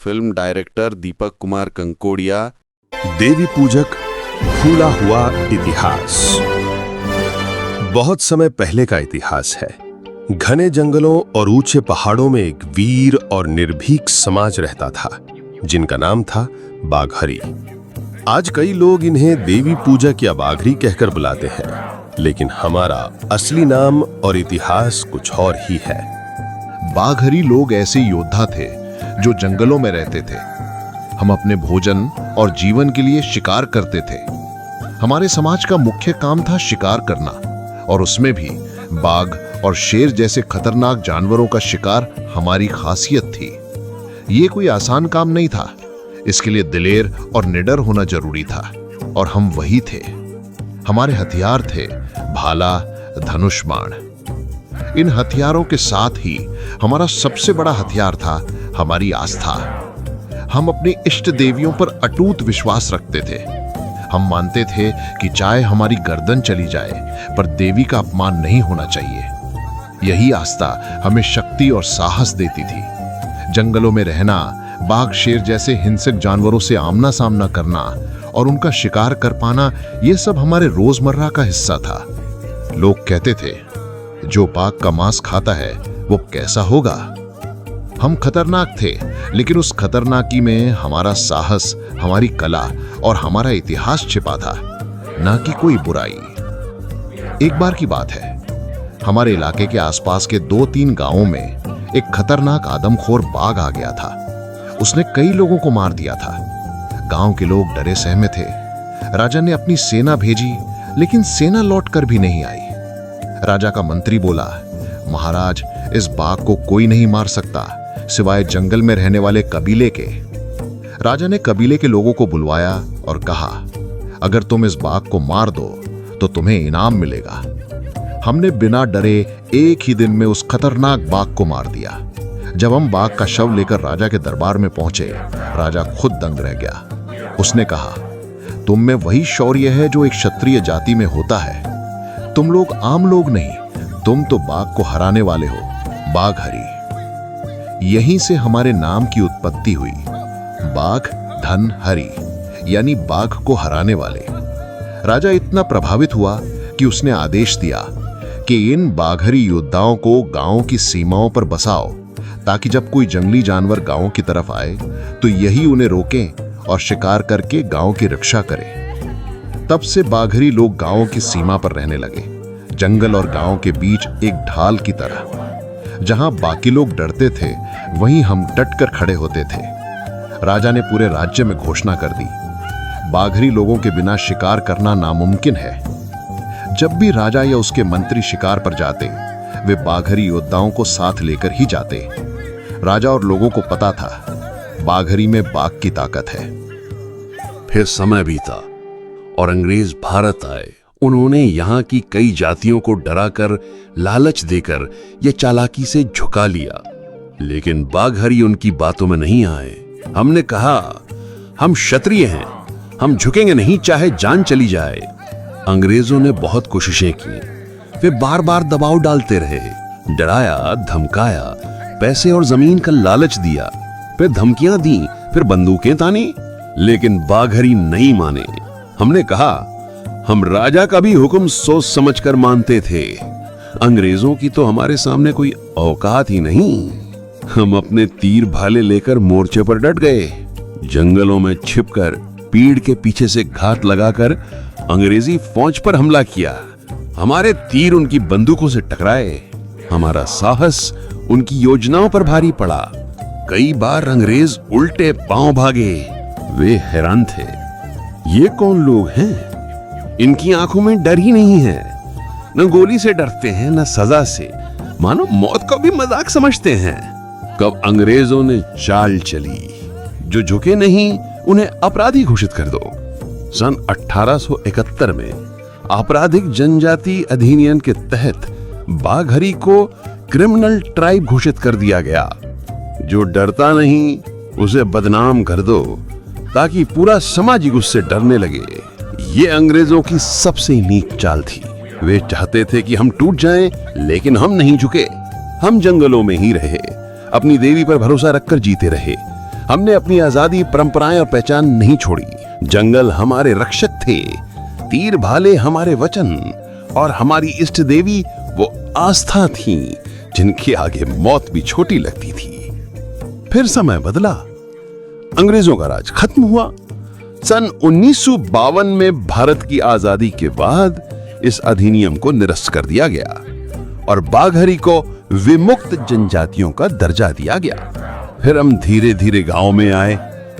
Film director Deepak Kumar कंकोड़िया। देवी पूजक फूला हुआ इतिहास। बहुत समय पहले का इतिहास है। घने जंगलों और ऊंचे पहाड़ों में एक वीर और निर्भीक समाज रहता था जिनका नाम था बाघरी। आज कई लोग इन्हें देवी पूजक या बाघरी कहकर बुलाते हैं, लेकिन हमारा असली नाम और इतिहास कुछ और ही है। बाघरी लोग ऐसे योद्धा थे जो जंगलों में रहते थे। हम अपने भोजन और जीवन के लिए शिकार करते थे। हमारे समाज का मुख्य काम था शिकार करना, और उसमें भी बाघ और शेर जैसे खतरनाक जानवरों का शिकार हमारी खासियत थी। ये कोई आसान काम नहीं था। इसके लिए दिलेर और निडर होना जरूरी था, और हम वही थे। हमारे हथियार थे भाला, धनुष, बाण। इन हथियारों के साथ ही हमारा सबसे बड़ा हथियार था हमारी आस्था। हम अपने इष्ट देवियों पर अटूट विश्वास रखते थे। हम मानते थे कि चाहे हमारी गर्दन चली जाए, पर देवी का अपमान नहीं होना चाहिए। यही आस्था हमें शक्ति और साहस देती थी। जंगलों में रहना, बाघ शेर जैसे हिंसक जानवरों से आमना सामना करना और उनका शिकार कर पाना, यह सब हमारे रोजमर्रा का हिस्सा था। लोग कहते थे, जो बाघ का मांस खाता है वो कैसा होगा। हम खतरनाक थे, लेकिन उस खतरनाकी में हमारा साहस, हमारी कला और हमारा इतिहास छिपा था, ना कि कोई बुराई। एक बार की बात है, हमारे इलाके के आसपास के 2-3 गांवों में एक खतरनाक आदमखोर बाघ आ गया था। उसने कई लोगों को मार दिया था। गांव के लोग डरे सहमे थे। राजा ने अपनी सेना भेजी, लेकिन सेना लौट कर भी नहीं आई। राजा का मंत्री बोला, महाराज, इस बाघ को कोई नहीं मार सकता सिवाय जंगल में रहने वाले कबीले के। राजा ने कबीले के लोगों को बुलवाया और कहा, अगर तुम इस बाघ को मार दो तो तुम्हें इनाम मिलेगा। हमने बिना डरे एक ही दिन में उस खतरनाक बाघ को मार दिया। जब हम बाघ का शव लेकर राजा के दरबार में पहुंचे, राजा खुद दंग रह गया। उसने कहा, तुम में वही शौर्य है जो एक क्षत्रिय जाति में होता है। तुम लोग आम लोग नहीं, तुम तो बाघ को हराने वाले हो, बाघहरी। यहीं से हमारे नाम की उत्पत्ति हुई, बाघ धन हरि, यानी बाघ को हराने वाले। राजा इतना प्रभावित हुआ कि उसने आदेश दिया कि इन बाघहरी योद्धाओं को गांव की सीमाओं पर बसाओ, ताकि जब कोई जंगली जानवर गांव की तरफ आए तो यही उन्हें रोकें और शिकार करके गांव की रक्षा करें। तब से बाघरी लोग गांव की सीमा पर रहने लगे, जंगल और गांव के बीच एक ढाल की तरह। जहां बाकी लोग डरते थे, वहीं हम डट कर खड़े होते थे। राजा ने पूरे राज्य में घोषणा कर दी, बाघरी लोगों के बिना शिकार करना नामुमकिन है। जब भी राजा या उसके मंत्री शिकार पर जाते, वे बाघरी योद्धाओं को साथ लेकर ही जाते। राजा और लोगों को पता था, बाघरी में बाघ की ताकत है। फिर समय बीता और अंग्रेज भारत आए। उन्होंने यहाँ की कई जातियों को डराकर, लालच देकर ये चालाकी से झुका लिया, लेकिन बाघहरी उनकी बातों में नहीं आए। हमने कहा, हम क्षत्रिय हैं, हम झुकेंगे नहीं चाहे जान चली जाए। अंग्रेजों ने बहुत कोशिशें की। वे बार बार दबाव डालते रहे, डराया, धमकाया, पैसे और जमीन का लालच दिया, फिर धमकियां दी, फिर बंदूकें तानी, लेकिन बाघहरी नहीं माने। हमने कहा, हम राजा का भी हुक्म सोच समझकर मानते थे। अंग्रेजों की तो हमारे सामने कोई औकात ही नहीं। हम अपने तीर भाले लेकर मोर्चे पर डट गए। जंगलों में छिपकर, पीड़ के पीछे से घात लगाकर अंग्रेजी फौज पर हमला किया। हमारे तीर उनकी बंदूकों से टकराए। हमारा साहस उनकी योजनाओं पर भारी पड़ा। कई बार अंग्रेज उल्टे पांव भागे। वे हैरान थे, ये कौन लोग हैं? इनकी आंखों में डर ही नहीं है। न गोली से डरते हैं, न सजा से, मानो मौत को भी मजाक समझते हैं। कब अंग्रेजों ने चाल चली, जो झुके नहीं उन्हें अपराधी घोषित कर दो। सन 1871 में आपराधिक जनजाति अधिनियम के तहत बाघहरी को क्रिमिनल ट्राइब घोषित कर दिया गया। जो डरता नहीं उसे बदनाम कर दो, ताकि पूरा समाज ही उससे डरने लगे। ये अंग्रेजों की सबसे नीच चाल थी। वे चाहते थे कि हम टूट जाएं, लेकिन हम नहीं झुके। हम जंगलों में ही रहे, अपनी देवी पर भरोसा रखकर जीते रहे। हमने अपनी आजादी, परंपराएं और पहचान नहीं छोड़ी। जंगल हमारे रक्षक थे, तीर भाले हमारे वचन और हमारी इष्ट देवी वो आस्था थी जिनके आगे मौत भी छोटी लगती थी। फिर समय बदला, अंग्रेजों का राज खत्म हुआ। सन 1952 में भारत की आजादी के बाद इस अधिनियम को निरस्त कर दिया गया और बाघरी को विमुक्त जनजातियों का दर्जा दिया गया। फिर हम धीरे धीरे गांव में आए,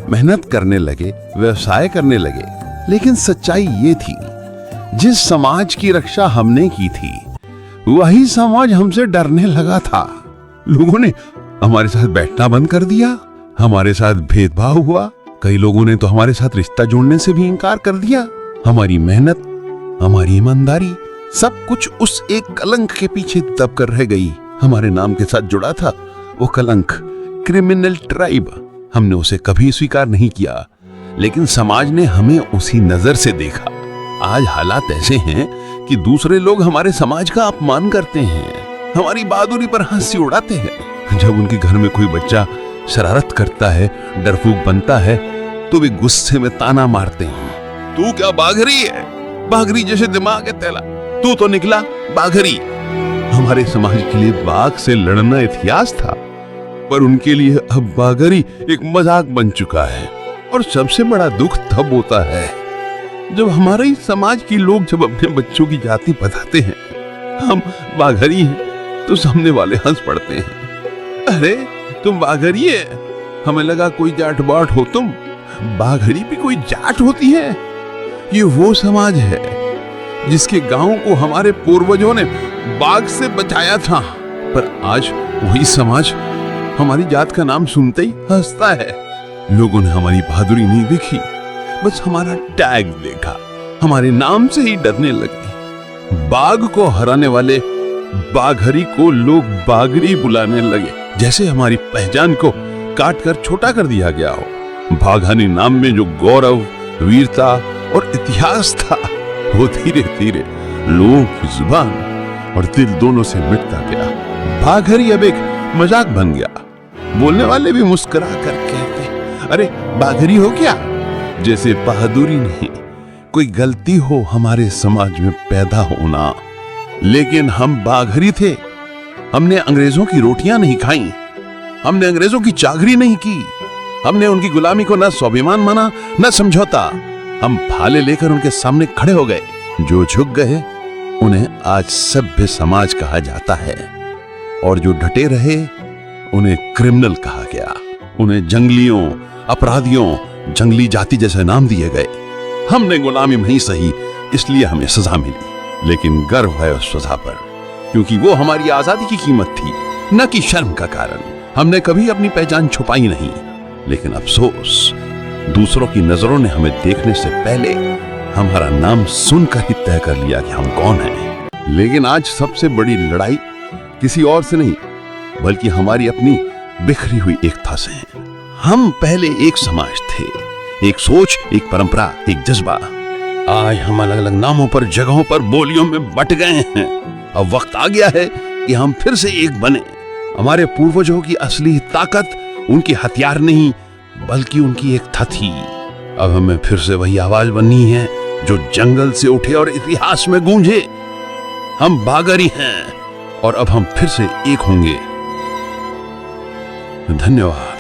मेहनत करने लगे, व्यवसाय करने लगे। लेकिन सच्चाई ये थी, जिस समाज की रक्षा हमने की थी वही समाज हमसे डरने लगा था। लोगों ने हमारे साथ बैठना बंद कर दिया, हमारे साथ भेदभाव हुआ। कई लोगों ने तो हमारे साथ रिश्ता जोड़ने से भी इनकार कर दिया। हमारी मेहनत, हमारी ईमानदारी, सब कुछ उस एक कलंक के पीछे दब कर रह गई। हमारे नाम के साथ जुड़ा था वो कलंक, क्रिमिनल ट्राइब। हमने उसे कभी स्वीकार नहीं किया, लेकिन समाज ने हमें उसी नजर से देखा। आज हालात ऐसे हैं कि दूसरे लोग हमारे समाज का अपमान करते हैं, हमारी बहादुरी पर हंसी उड़ाते हैं। जब उनके घर में कोई बच्चा शरारत करता है, डरफूक बनता है, तो वे गुस्से में ताना मारते हैं, तू क्या बाघरी है? बाघरी जैसे दिमाग है तेरा, तू तो निकला बाघरी। हमारे समाज के लिए बाघ से लड़ना इतिहास था, पर उनके लिए अब बाघरी एक मजाक बन चुका है। और सबसे बड़ा दुख तब होता है जब हमारे ही समाज के लोग जब अपने बच्चों की जाति बताते हैं, हम बाघरी हैं, तो सामने वाले हंस पड़ते हैं। अरे तुम बाघरी है, हमें लगा कोई जाट बाट हो तुम। बाघरी भी कोई जाट होती है? ये वो समाज है जिसके गांव को हमारे पूर्वजों ने बाघ से बचाया था, पर आज वही समाज हमारी जात का नाम सुनते ही हंसता है। लोगों ने हमारी बहादुरी नहीं देखी, बस हमारा टैग देखा, हमारे नाम से ही डरने लगे। बाघ को हराने वाले बाघरी को लोग बाघरी बुलाने लगे, जैसे हमारी पहचान को काट कर छोटा कर दिया गया हो। बाघानी नाम में जो गौरव, वीरता और इतिहास था, वो धीरे धीरे लोगों की जुबान और दिल दोनों से मिटता गया। बाघरी अब एक मजाक बन गया। बोलने वाले भी मुस्कुरा कर कहते, अरे बाघरी हो क्या? जैसे बहादुरी नहीं, कोई गलती हो हमारे समाज में पैदा होना। लेकिन हम बाघरी थे। हमने अंग्रेजों की रोटियां नहीं खाई, हमने अंग्रेजों की चाकरी नहीं की, हमने उनकी गुलामी को न स्वाभिमान माना न समझौता। हम भाले लेकर उनके सामने खड़े हो गए। जो झुक गए उन्हें आज सभ्य समाज कहा जाता है, और जो डटे रहे उन्हें क्रिमिनल कहा गया। उन्हें जंगलियों, अपराधियों, जंगली जाति जैसे नाम दिए गए। हमने गुलामी नहीं सही, इसलिए हमें सजा मिली, लेकिन गर्व है उस सजा पर, क्योंकि वो हमारी आजादी की कीमत थी, न कि शर्म का कारण। हमने कभी अपनी पहचान छुपाई नहीं, लेकिन अफसोस, दूसरों की नजरों ने हमें देखने से पहले हमारा नाम सुनकर ही तय कर लिया कि हम कौन हैं। लेकिन आज सबसे बड़ी लड़ाई किसी और से नहीं, बल्कि हमारी अपनी बिखरी हुई एकता से है। हम पहले एक समाज थे, एक सोच, एक परंपरा, एक जज्बा। आज हम अलग अलग नामों पर, जगहों पर, बोलियों में बट गए हैं। अब वक्त आ गया है कि हम फिर से एक बने। हमारे पूर्वजों की असली ताकत उनके हथियार नहीं, बल्कि उनकी एकता थी। अब हमें फिर से वही आवाज बननी है जो जंगल से उठे और इतिहास में गूंजे। हम बाघरी हैं और अब हम फिर से एक होंगे। धन्यवाद।